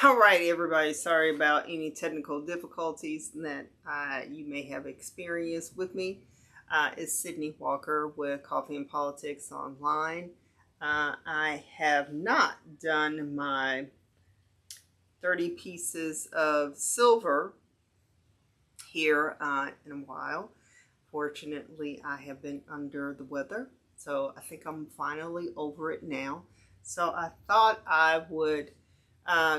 All right, everybody. Sorry about any technical difficulties that you may have experienced with me. It's Sydney Walker with Coffee and Politics Online. I have not done my 30 pieces of silver here in a while. Fortunately, I have been under the weather, so I think I'm finally over it now. So I thought I would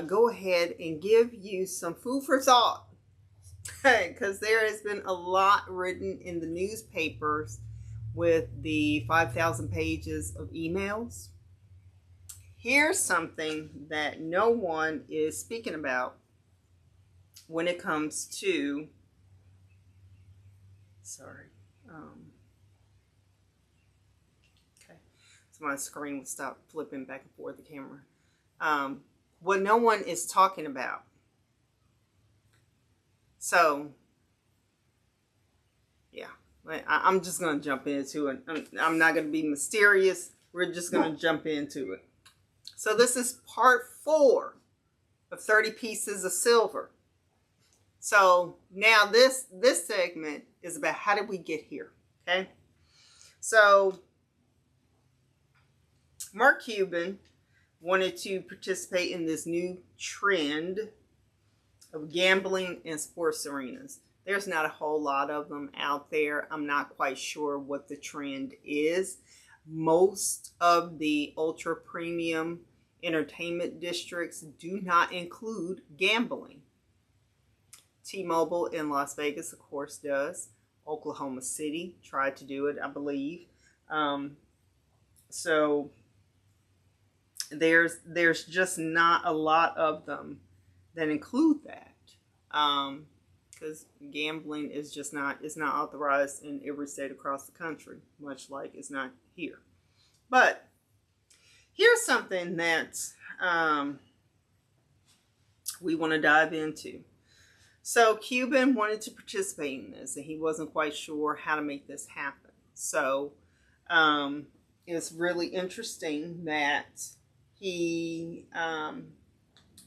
go ahead and give you some food for thought, because there has been a lot written in the newspapers with the 5,000 pages of emails. Here's something that no one is speaking about when it comes to, okay, so my screen will stop flipping back and forth, the camera. What no one is talking about. So, yeah, I'm just going to jump into it. I'm not going to be mysterious. We're just going to jump into it. So this is part 4 of 30 pieces of silver. So now this segment is about how did we get here, okay? So Mark Cuban wanted to participate in this new trend of gambling in sports arenas. There's not a whole lot of them out there. I'm not quite sure what the trend is. Most of the ultra premium entertainment districts do not include gambling. T-Mobile in Las Vegas, of course, does. Oklahoma City tried to do it, I believe. So there's just not a lot of them that include that, because gambling is just not authorized in every state across the country, much like it's not here. But here's something that we want to dive into. So Cuban wanted to participate in this, and he wasn't quite sure how to make this happen. So it's really interesting that he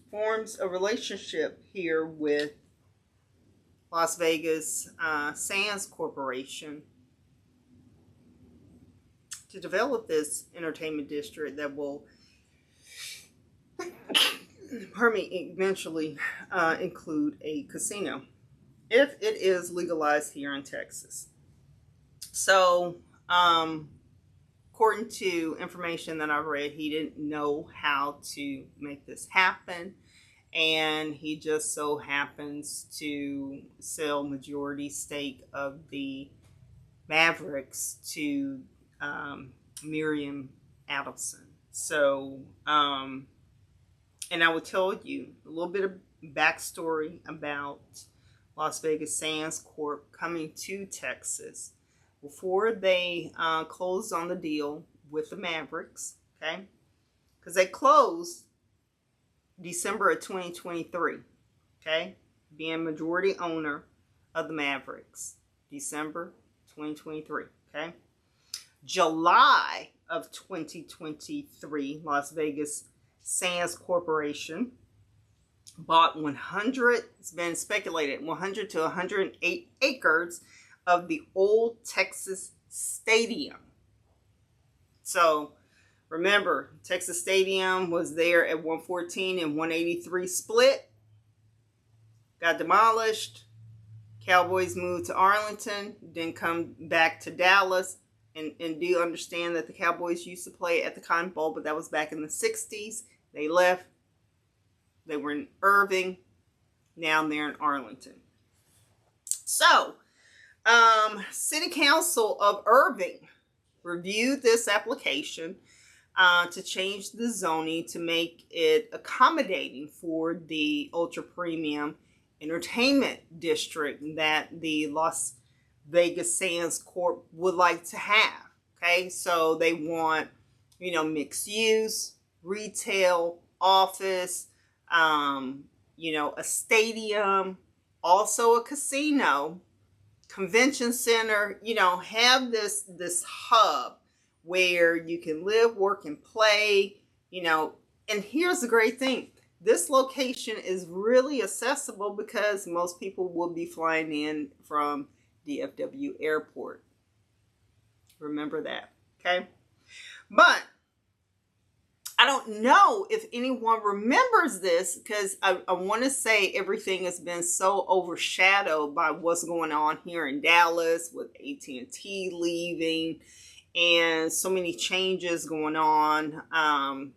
forms a relationship here with Las Vegas Sans Corporation to develop this entertainment district that will, eventually include a casino, if it is legalized here in Texas. So, according to information that I read, he didn't know how to make this happen, and he just so happens to sell majority stake of the Mavericks to Miriam Adelson. So, and I will tell you a little bit of backstory about Las Vegas Sans Corp coming to Texas. Before they closed on the deal with the Mavericks, okay? Because they closed December of 2023, okay? Being majority owner of the Mavericks, December 2023, okay? July of 2023, Las Vegas Sans Corporation bought it's been speculated, 100 to 108 acres of the old Texas Stadium. So remember, Texas Stadium was there at 114 and 183 split. Got demolished. Cowboys moved to Arlington, then come back to Dallas. And do understand that the Cowboys used to play at the Cotton Bowl, but that was back in the 60s. They left. They were in Irving. Now they're in Arlington. So, City Council of Irving reviewed this application to change the zoning to make it accommodating for the ultra premium entertainment district that the Las Vegas Sans Corp would like to have. Okay, so they want, mixed use, retail, office, a stadium, also a casino, convention center, have this hub where you can live, work, and play, and here's the great thing. this location is really accessible because most people will be flying in from DFW Airport. Remember that, okay? But I don't know if anyone remembers this, because I want to say everything has been so overshadowed by what's going on here in Dallas with AT&T leaving and so many changes going on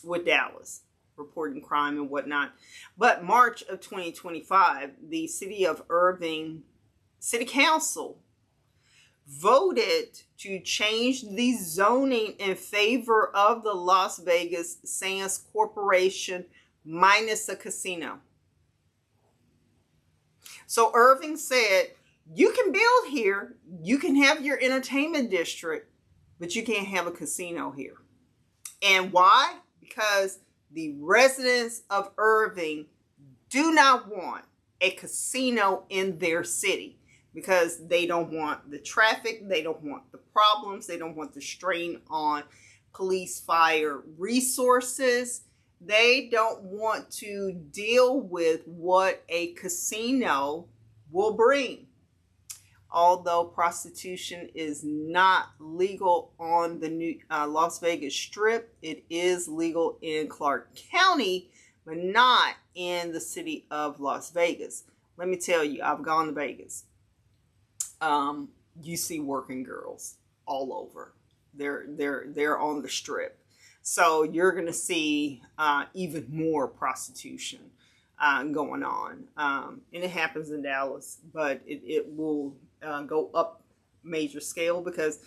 with Dallas, reporting crime and whatnot. But March of 2025, the City of Irving City Council voted to change the zoning in favor of the Las Vegas Sans Corporation minus a casino. So Irving said, you can build here, you can have your entertainment district, but you can't have a casino here. And why? Because the residents of Irving do not want a casino in their city, because they don't want the traffic, they don't want the problems, they don't want the strain on police fire resources. They don't want to deal with what a casino will bring. Although prostitution is not legal on the new Las Vegas Strip, it is legal in Clark County, but not in the city of Las Vegas. Let me tell you, I've gone to Vegas. You see working girls all over. They're on the Strip, so you're gonna see even more prostitution going on, and it happens in Dallas, but it will go up major scale, because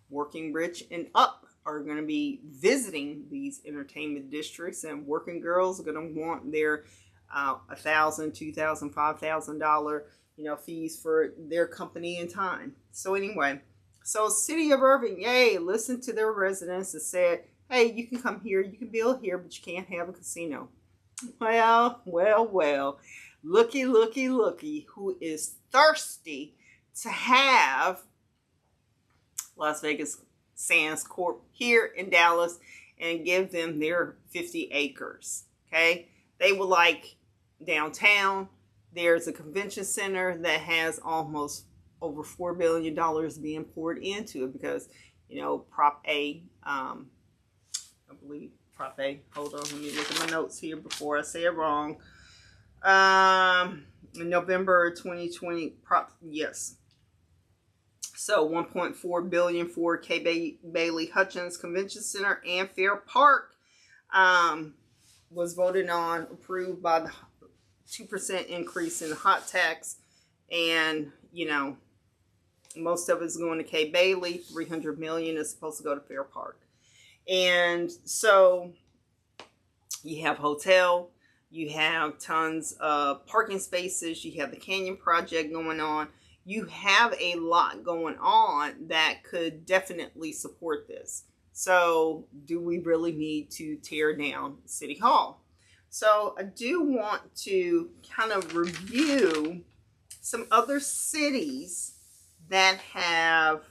working rich and up are going to be visiting these entertainment districts, and working girls are going to want their $1,000, $2,000, $5,000 fees for their company and time. So anyway, so City of Irving, yay, listened to their residents and said, hey, you can come here, you can build here, but you can't have a casino. Well, looky, who is thirsty to have Las Vegas Sans Corp here in Dallas and give them their 50 acres, okay? They would like downtown. There's a convention center that has almost over $4 billion being poured into it because, Prop A, I believe Prop A, hold on, let me look at my notes here before I say it wrong. In November 2020, yes. So $1.4 billion for K. Bailey Hutchins Convention Center and Fair Park was voted on, approved by the 2% increase in the hot tax, and most of it's going to K. Bailey. $300 million is supposed to go to Fair Park, and so you have hotel, you have tons of parking spaces, you have the Canyon Project going on. You have a lot going on that could definitely support this. So do we really need to tear down City Hall? So I do want to kind of review some other cities that have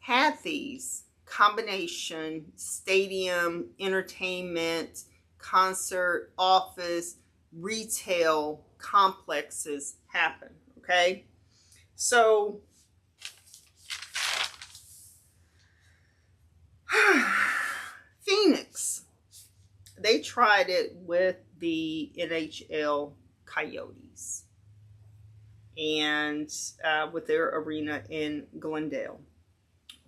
had these combination stadium, entertainment, concert, office, retail complexes happen. Okay, so Phoenix, they tried it with the NHL Coyotes and with their arena in Glendale.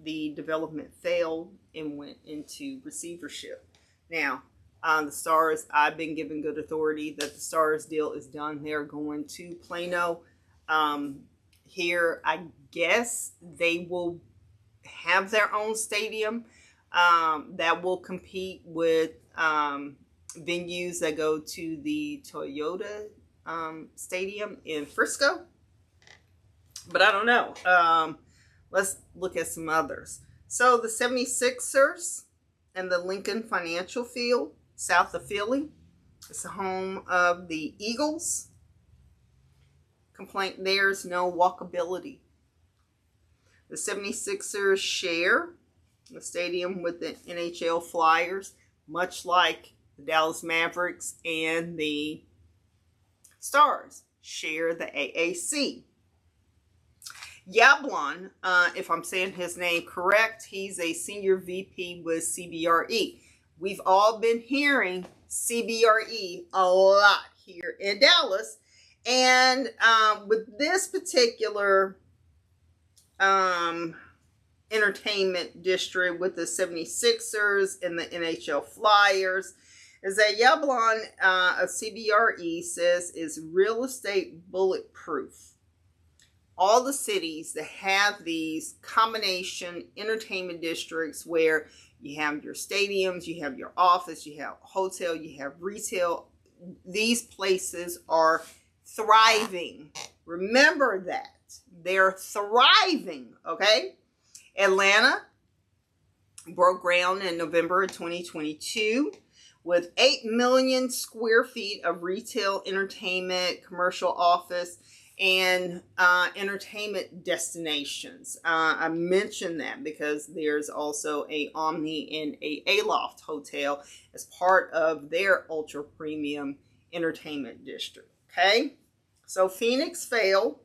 The development failed and went into receivership. Now, the Stars, I've been given good authority that the Stars deal is done. They're going to Plano. Here, I guess they will have their own stadium that will compete with venues that go to the Toyota Stadium in Frisco. But I don't know. Let's look at some others. So the 76ers and the Lincoln Financial Field, south of Philly. It's the home of the Eagles. Complaint there is no walkability. The 76ers share the stadium with the NHL Flyers. much like the Dallas Mavericks and the Stars share the AAC. Yablon, if I'm saying his name correct, he's a senior VP with CBRE. We've all been hearing CBRE a lot here in Dallas. And with this particular entertainment district with the 76ers and the NHL Flyers, is that Yablon of CBRE says is real estate bulletproof. All the cities that have these combination entertainment districts where you have your stadiums, you have your office, you have hotel, you have retail, these places are thriving. Remember that. They're thriving, okay? Atlanta broke ground in November of 2022 with 8 million square feet of retail, entertainment, commercial office, and entertainment destinations. I mentioned that because there's also a Omni and a Aloft hotel as part of their ultra premium entertainment district. Okay, so Phoenix failed,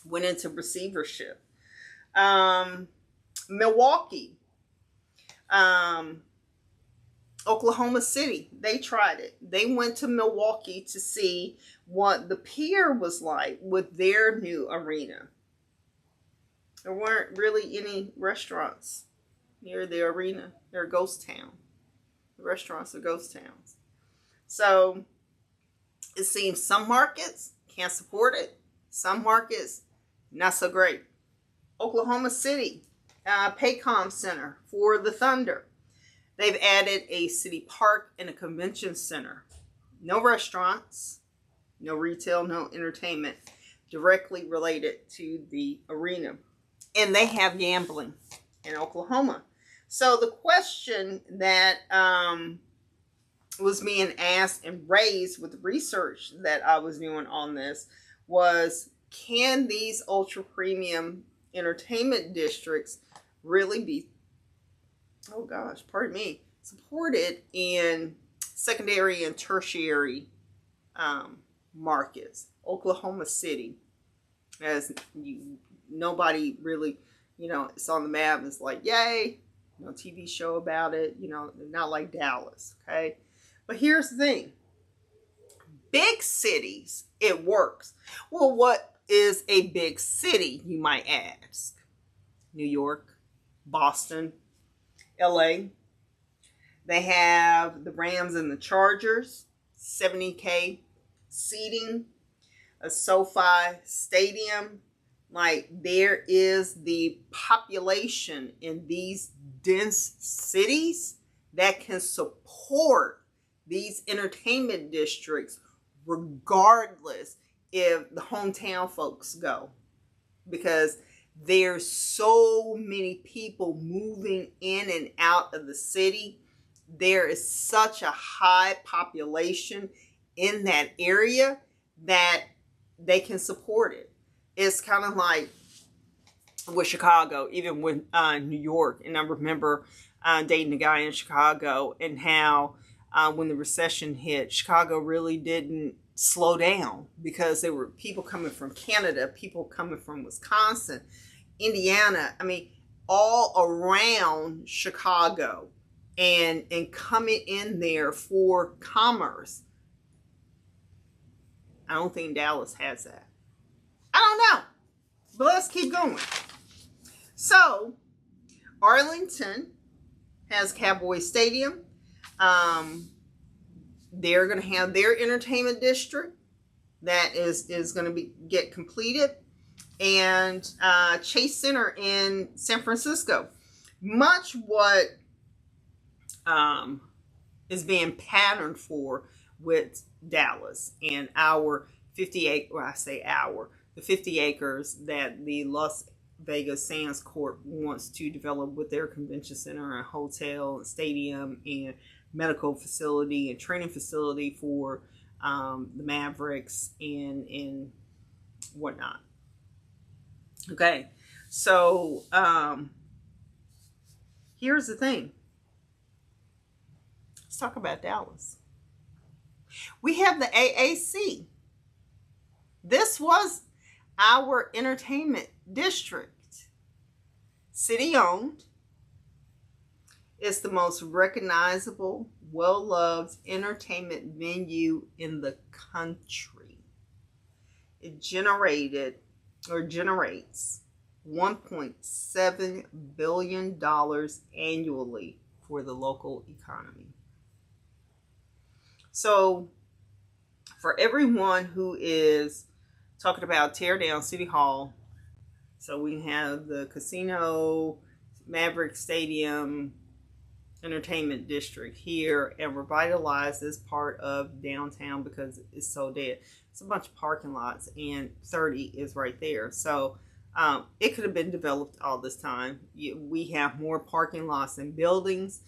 went into receivership. Milwaukee, Oklahoma City, they tried it. They went to Milwaukee to see what the pier was like with their new arena. There weren't really any restaurants near the arena. They're a ghost town. The restaurants are ghost towns. So it seems some markets can't support it. Some markets, not so great. Oklahoma City, Paycom Center for the Thunder. They've added a city park and a convention center. No restaurants, no retail, no entertainment directly related to the arena. And they have gambling in Oklahoma. So the question that was being asked and raised with the research that I was doing on this was, can these ultra premium entertainment districts really be, oh gosh, pardon me, supported in secondary and tertiary markets? Oklahoma City, as nobody really, it's on the map. It's like, yay, no TV show about it. Not like Dallas, okay? But here's the thing. Big cities, it works. Well, what is a big city, you might ask? New York, Boston, LA. They have the Rams and the Chargers, 70K seating, a SoFi stadium. Like, there is the population in these dense cities that can support these entertainment districts regardless if the hometown folks go, because there's so many people moving in and out of the city. There is such a high population in that area that they can support it. It's kind of like with Chicago, even with New York. And I remember dating a guy in Chicago, and how when the recession hit, Chicago really didn't slow down because there were people coming from Canada, people coming from Wisconsin, Indiana, all around Chicago, and coming in there for commerce. I don't think Dallas has that. I don't know, but let's keep going. So Arlington has Cowboy Stadium. They're going to have their entertainment district that is going to get completed. And Chase Center in San Francisco. Much what is being patterned for with Dallas and our 50 acres that the Las Vegas Sans Corp wants to develop with their convention center and hotel and stadium and medical facility and training facility for the Mavericks and whatnot. Okay, so here's the thing. Let's talk about Dallas. We have the AAC. This was our entertainment district. City owned. It's the most recognizable, well-loved entertainment venue in the country. It generates $1.7 billion annually for the local economy. So for everyone who is talking about tear down City Hall, so we have the casino, Maverick Stadium, entertainment district here and revitalize this part of downtown because it's so dead. It's a bunch of parking lots and 30 is right there. So it could have been developed all this time. We have more parking lots than buildings.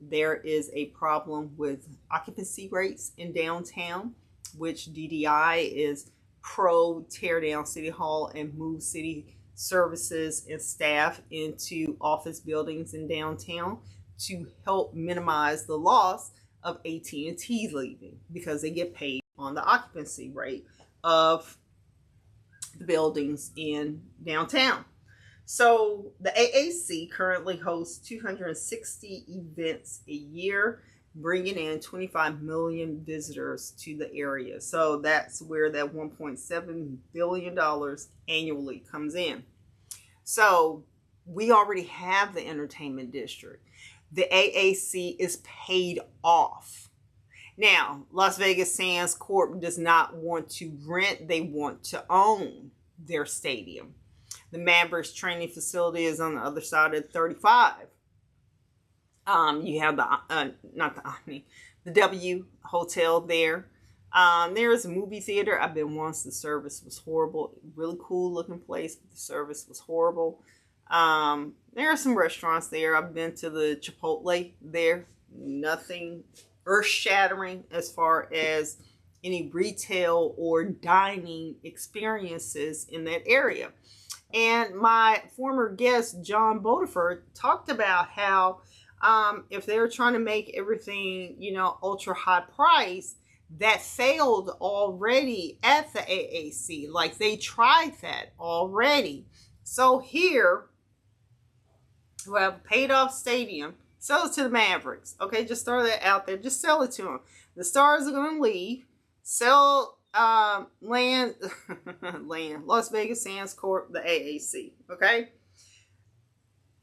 There is a problem with occupancy rates in downtown, which DDI is pro tear down City Hall and move city services and staff into office buildings in downtown to help minimize the loss of AT&T leaving because they get paid on the occupancy rate of the buildings in downtown. So the AAC currently hosts 260 events a year, bringing in 25 million visitors to the area. So that's where that $1.7 billion annually comes in. So we already have the entertainment district. The AAC is paid off. Now, Las Vegas Sans Corp does not want to rent. They want to own their stadium. The Mavericks training facility is on the other side of 35. You have the W Hotel there. There is a movie theater. I've been once. The service was horrible. Really cool looking place, but the service was horrible. There are some restaurants there. I've been to the Chipotle there. Nothing earth-shattering as far as any retail or dining experiences in that area. And my former guest, John Bodiford, talked about how if they were trying to make everything, ultra high price, that failed already at the AAC. Like they tried that already. So here, we have a paid off stadium. Sell it to the Mavericks. Okay, just throw that out there. Just sell it to them. The Stars are going to leave. Sell land, Las Vegas Sans Corp, the AAC. Okay,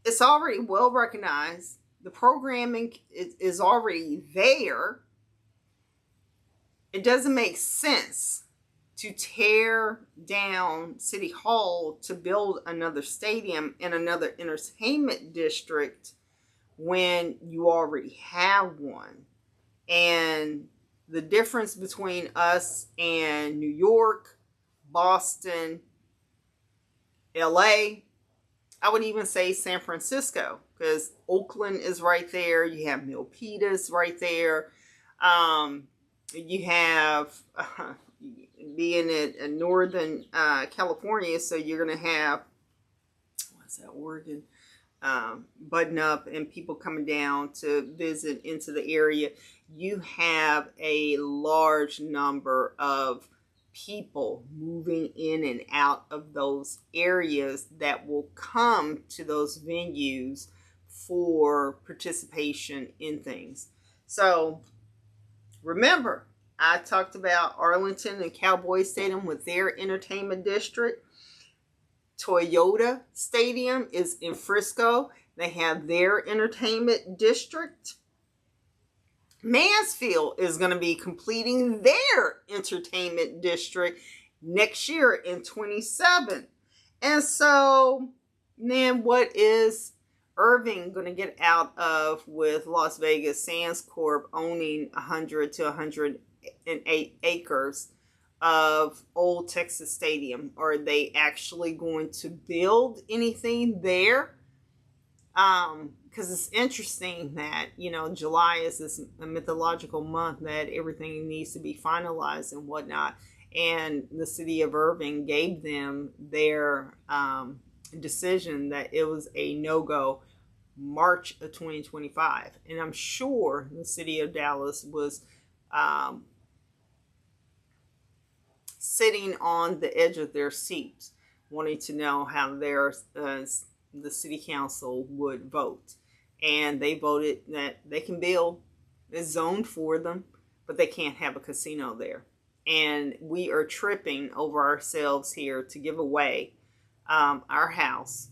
it's already well recognized. The programming is already there. It doesn't make sense to tear down City Hall to build another stadium and another entertainment district when you already have one. And the difference between us and New York, Boston, LA, I would even say San Francisco, because Oakland is right there. You have Milpitas right there. You have being in Northern California, so you're going to have, what's that, Oregon? Button Up and people coming down to visit into the area. You have a large number of people moving in and out of those areas that will come to those venues for participation in things. So remember, I talked about Arlington and Cowboy Stadium with their entertainment district. Toyota Stadium is in Frisco. They have their entertainment district. Mansfield is going to be completing their entertainment district next year in 27. And so then what is Irving going to get out of with Las Vegas Sans Corp owning 100 to 108 acres of Old Texas Stadium? Are they actually going to build anything there? Because it's interesting that, July is this mythological month that everything needs to be finalized and whatnot. And the City of Irving gave them their decision that it was a no-go March of 2025. And I'm sure the city of Dallas was sitting on the edge of their seats, wanting to know how the city council would vote. And they voted that they can build, it's zoned for them, but they can't have a casino there. And we are tripping over ourselves here to give away our house,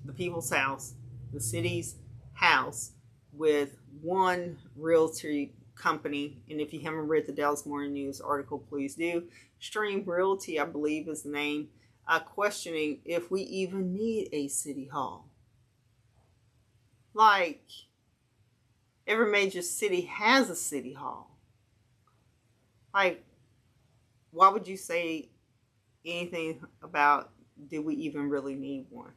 the people's house, the city's house, with one realty company. And if you haven't read the Dallas Morning News article, please do. Stream Realty, I believe is the name, questioning if we even need a city hall. Like, every major city has a city hall. Like, why would you say anything about, did we even really need one?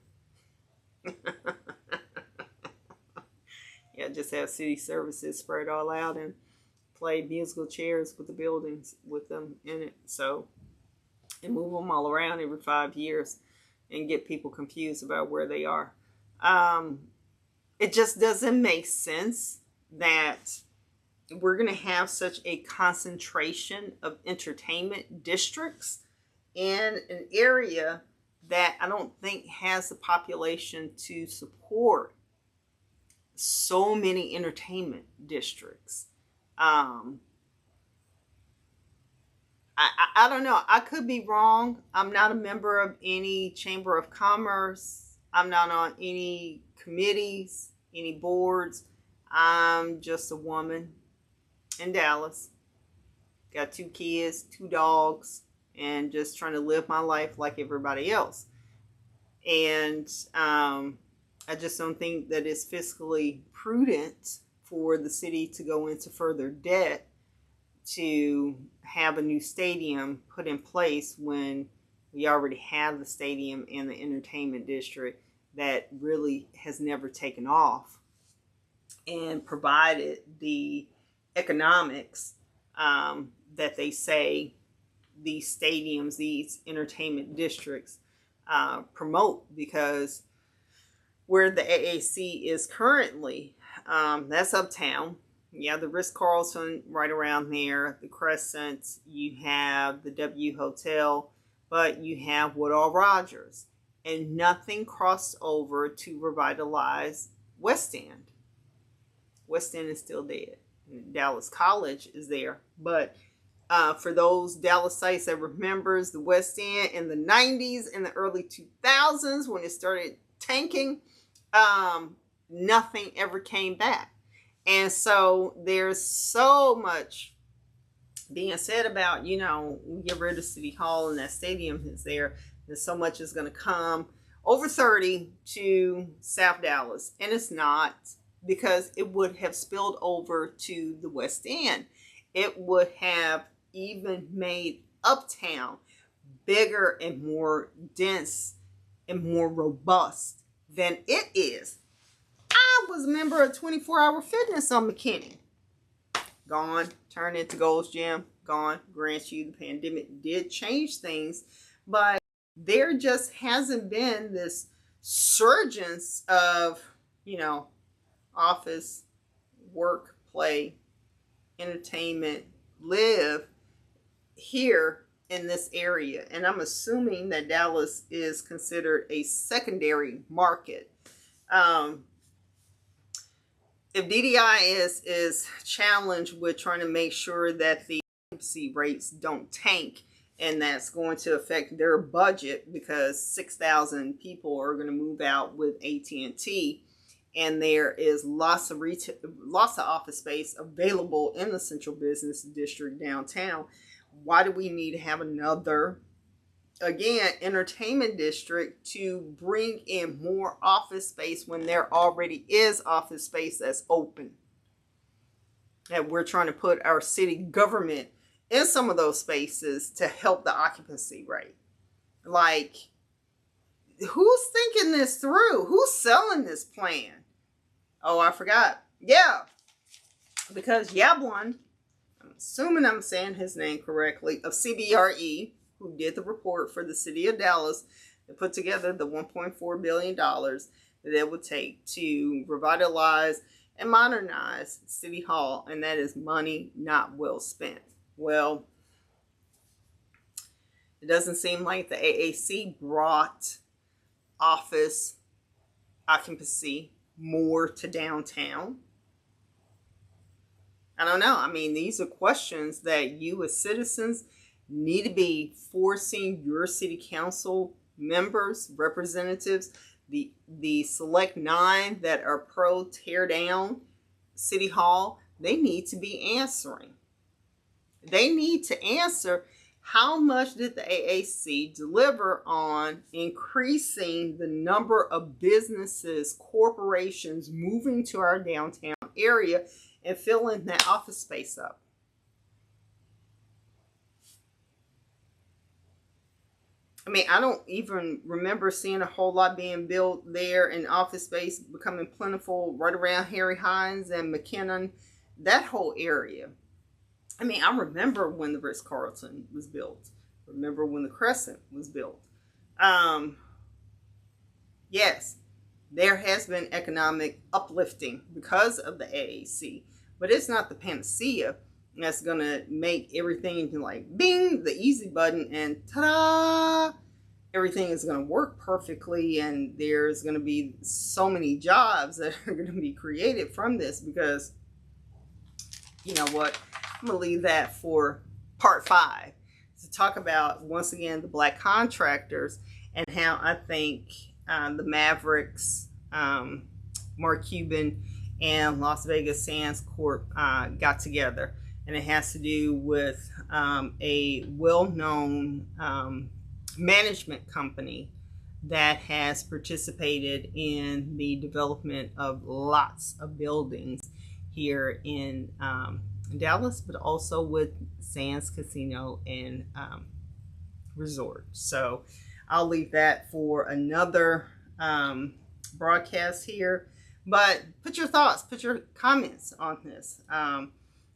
Yeah, just have city services spread all out and play musical chairs with the buildings with them in it. So, and move them all around every 5 years and get people confused about where they are. It just doesn't make sense that we're going to have such a concentration of entertainment districts in an area that I don't think has the population to support so many entertainment districts. I don't know. I could be wrong. I'm not a member of any chamber of commerce. I'm not on any committees, any boards. I'm just a woman in Dallas. Got 2 kids, 2 dogs, and just trying to live my life like everybody else. And I just don't think that it's fiscally prudent for the city to go into further debt to have a new stadium put in place when we already have the stadium and the entertainment district that really has never taken off and provided the economics that they say these stadiums, these entertainment districts promote. Because where the AAC is currently, that's uptown. Yeah, the Ritz-Carlton right around there, the Crescent, you have the W Hotel, but you have Woodall Rogers. And nothing crossed over to revitalize West End. West End is still dead. Dallas College is there. But for those Dallasites that remembers the West End in the 90s and the early 2000s when it started tanking, nothing ever came back. And so there's so much being said about, we get rid of City Hall and that stadium is there. And so much is going to come over 30 to South Dallas. And it's not, because it would have spilled over to the West End. It would have even made Uptown bigger and more dense and more robust than it is. I was a member of 24-Hour Fitness on McKinney. Gone. Turned into Gold's Gym. Gone. Grant you, the pandemic did change things. But there just hasn't been this surgence of, office, work, play, entertainment, live here in this area. And I'm assuming that Dallas is considered a secondary market. If DDI is challenged with trying to make sure that the occupancy rates don't tank, and that's going to affect their budget because 6,000 people are going to move out with AT&T, and there is lots of office space available in the Central Business District downtown. Why do we need to have another, again, entertainment district to bring in more office space when there already is office space that's open? That we're trying to put our city government in some of those spaces to help the occupancy rate. Like, who's thinking this through? Who's selling this plan? Oh, I forgot. Yeah. Because Yablon, I'm assuming I'm saying his name correctly, of CBRE, who did the report for the city of Dallas, and put together the $1.4 billion. that it would take to revitalize and modernize City Hall, and that is money not well spent. Well, it doesn't seem like the AAC brought office occupancy more to downtown. I don't know. I mean, these are questions that you as citizens need to be forcing your city council members, representatives, the select 9 that are pro tear down City Hall. They need to be answering. They need to answer, how much did the AAC deliver on increasing the number of businesses, corporations moving to our downtown area and filling that office space up? I mean, I don't even remember seeing a whole lot being built there, in office space becoming plentiful right around Harry Hines and McKinnon, that whole area. I mean, I remember when the Ritz-Carlton was built. Remember when the Crescent was built. Yes, there has been economic uplifting because of the AAC, but it's not the panacea that's going to make everything like bing, the easy button, and ta-da, everything is going to work perfectly, and there's going to be so many jobs that are going to be created from this. Because, you know what, I'm going to leave that for part 5 to talk about, once again, the black contractors and how I think the Mavericks, Mark Cuban, and Las Vegas Sans Corp got together. And it has to do with a well-known management company that has participated in the development of lots of buildings here in Dallas, but also with Sands Casino and Resort. So I'll leave that for another broadcast here. But put your thoughts, put your comments on this.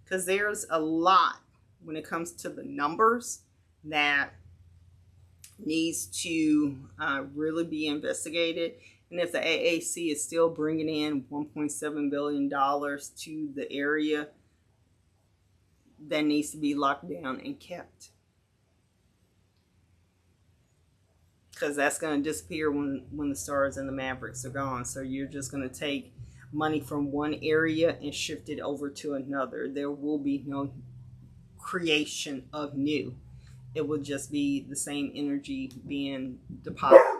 Because there's a lot when it comes to the numbers that needs to really be investigated. And if the AAC is still bringing in $1.7 billion to the area, that needs to be locked down and kept. Because that's going to disappear when the Stars and the Mavericks are gone. So you're just going to take money from one area and shift it over to another. There will be no creation of new. It will just be the same energy being deposited